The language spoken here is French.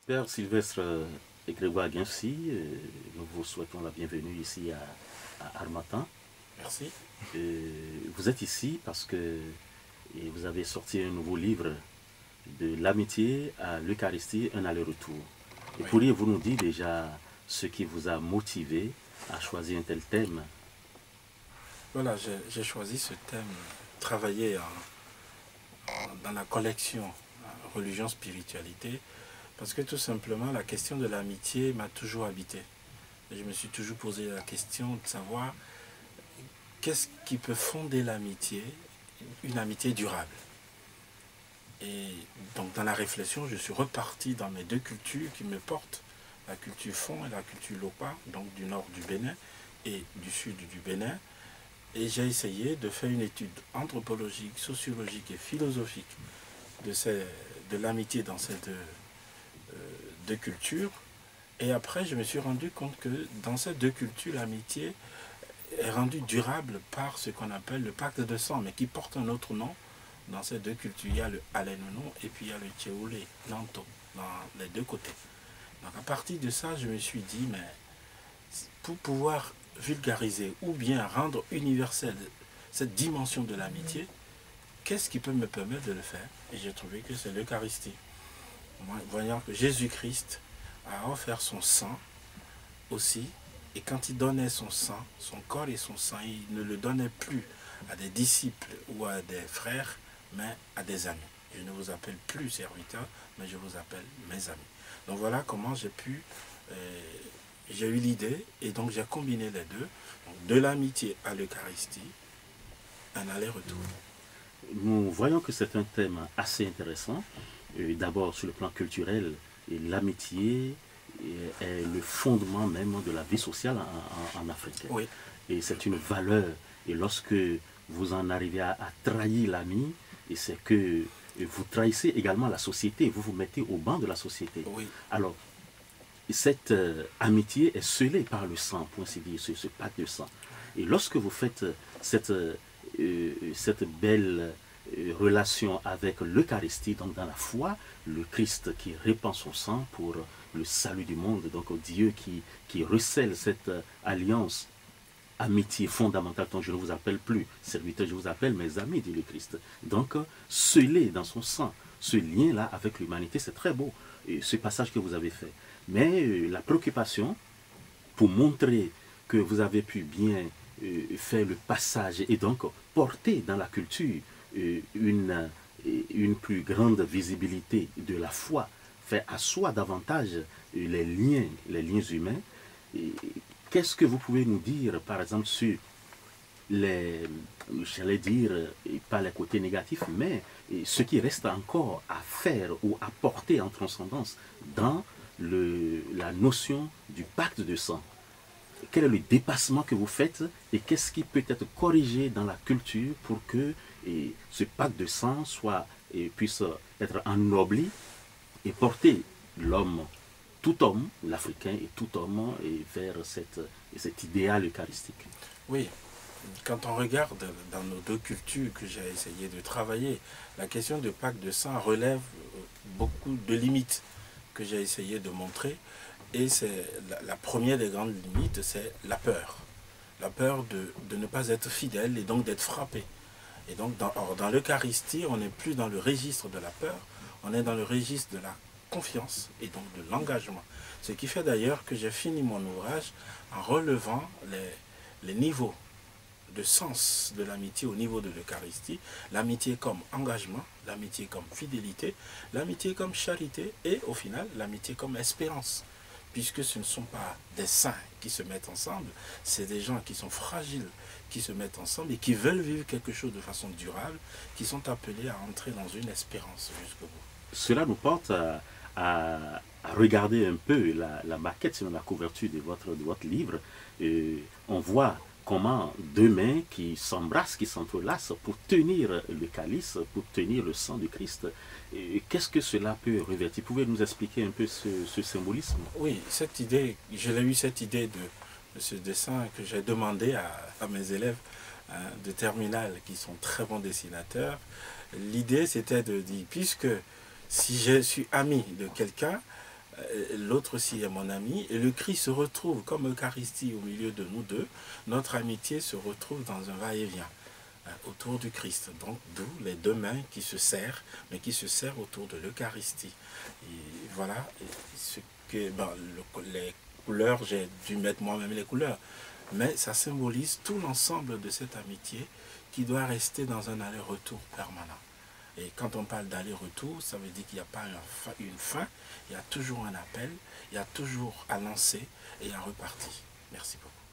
Père Sylvestre et Grégoire Guincy, nous vous souhaitons la bienvenue ici à Harmattan. Merci. Vous êtes ici parce que vous avez sorti un nouveau livre de l'amitié à l'Eucharistie, un aller-retour. Et Oui. pourriez-vous nous dire déjà ce qui vous a motivé à choisir un tel thème? Voilà, j'ai choisi ce thème, travailler dans la collection religion, spiritualité, parce que tout simplement la question de l'amitié m'a toujours habité. Et je me suis toujours posé la question de savoir qu'est-ce qui peut fonder l'amitié, une amitié durable. Et donc dans la réflexion, je suis reparti dans mes deux cultures qui me portent, la culture fond et la culture lopa, donc du nord du Bénin et du sud du Bénin. Et j'ai essayé de faire une étude anthropologique, sociologique et philosophique de l'amitié dans ces deux cultures. Et après, je me suis rendu compte que dans ces deux cultures, l'amitié est rendue durable par ce qu'on appelle le pacte de sang, mais qui porte un autre nom. Dans ces deux cultures, il y a le Alenono et puis il y a le Tchéoulé, Nanto, dans les deux côtés. Donc à partir de ça, je me suis dit, mais pour pouvoir vulgariser ou bien rendre universelle cette dimension de l'amitié, qu'est-ce qui peut me permettre de le faire? Et j'ai trouvé que c'est l'Eucharistie. Voyant que Jésus-Christ a offert son sang aussi, et quand il donnait son sang, son corps et son sang, il ne le donnait plus à des disciples ou à des frères, mais à des amis. Je ne vous appelle plus serviteur, mais je vous appelle mes amis. Donc voilà comment j'ai eu l'idée, et donc j'ai combiné les deux, donc de l'amitié à l'Eucharistie, un aller-retour. Nous voyons que c'est un thème assez intéressant. D'abord sur le plan culturel, l'amitié est le fondement même de la vie sociale en Afrique. Oui. Et c'est une valeur. Et lorsque vous en arrivez à trahir l'ami, et c'est que vous trahissez également la société, vous vous mettez au banc de la société. Oui. Alors, cette amitié est scellée par le sang, pour ainsi dire, ce pacte de sang. Et lorsque vous faites cette belle relation avec l'Eucharistie, donc dans la foi, le Christ qui répand son sang pour le salut du monde, donc Dieu qui recèle cette alliance, amitié fondamentale, dont je ne vous appelle plus serviteur, je vous appelle mes amis, dit le Christ. Donc, scellé dans son sang, ce lien-là avec l'humanité, c'est très beau, ce passage que vous avez fait. Mais la préoccupation, pour montrer que vous avez pu bien faire le passage et donc porter dans la culture une plus grande visibilité de la foi, faire asseoir davantage les liens humains. Qu'est-ce que vous pouvez nous dire, par exemple, sur j'allais dire, pas les côtés négatifs, mais ce qui reste encore à faire ou à porter en transcendance dans la notion du pacte de sang? Quel est le dépassement que vous faites et qu'est-ce qui peut être corrigé dans la culture pour que ce pacte de sang puisse être ennobli et porter l'homme, tout homme, l'Africain et tout homme, vers cet idéal eucharistique? Oui, quand on regarde dans nos deux cultures que j'ai essayé de travailler, la question du pacte de sang relève beaucoup de limites que j'ai essayé de montrer. Et c'est la première des grandes limites, c'est la peur. La peur de ne pas être fidèle et donc d'être frappé. Et donc dans l'Eucharistie, on n'est plus dans le registre de la peur, on est dans le registre de la confiance et donc de l'engagement. Ce qui fait d'ailleurs que j'ai fini mon ouvrage en relevant les niveaux de sens de l'amitié au niveau de l'Eucharistie, l'amitié comme engagement, l'amitié comme fidélité, l'amitié comme charité et au final l'amitié comme espérance. Puisque ce ne sont pas des saints qui se mettent ensemble, c'est des gens qui sont fragiles, qui se mettent ensemble et qui veulent vivre quelque chose de façon durable, qui sont appelés à entrer dans une espérance jusqu'au bout. Cela nous porte à regarder un peu la maquette sur la couverture de votre livre. On voit comment deux mains qui s'embrassent, qui s'entrelacent pour tenir le calice, pour tenir le sang du Christ. Qu'est-ce que cela peut revêtir? Pouvez nous expliquer un peu ce symbolisme? Oui, cette idée, je l'ai eu cette idée de ce dessin que j'ai demandé à mes élèves de terminale qui sont très bons dessinateurs. L'idée c'était de dire, puisque si je suis ami de quelqu'un, l'autre aussi est mon ami, et le Christ se retrouve comme Eucharistie au milieu de nous deux. Notre amitié se retrouve dans un va-et-vient autour du Christ. Donc d'où les deux mains qui se serrent, mais qui se serrent autour de l'Eucharistie. Et voilà ce que les couleurs, j'ai dû mettre moi-même les couleurs, mais ça symbolise tout l'ensemble de cette amitié qui doit rester dans un aller-retour permanent. Et quand on parle d'aller-retour, ça veut dire qu'il n'y a pas une fin, il y a toujours un appel, il y a toujours à lancer et à repartir. Merci beaucoup.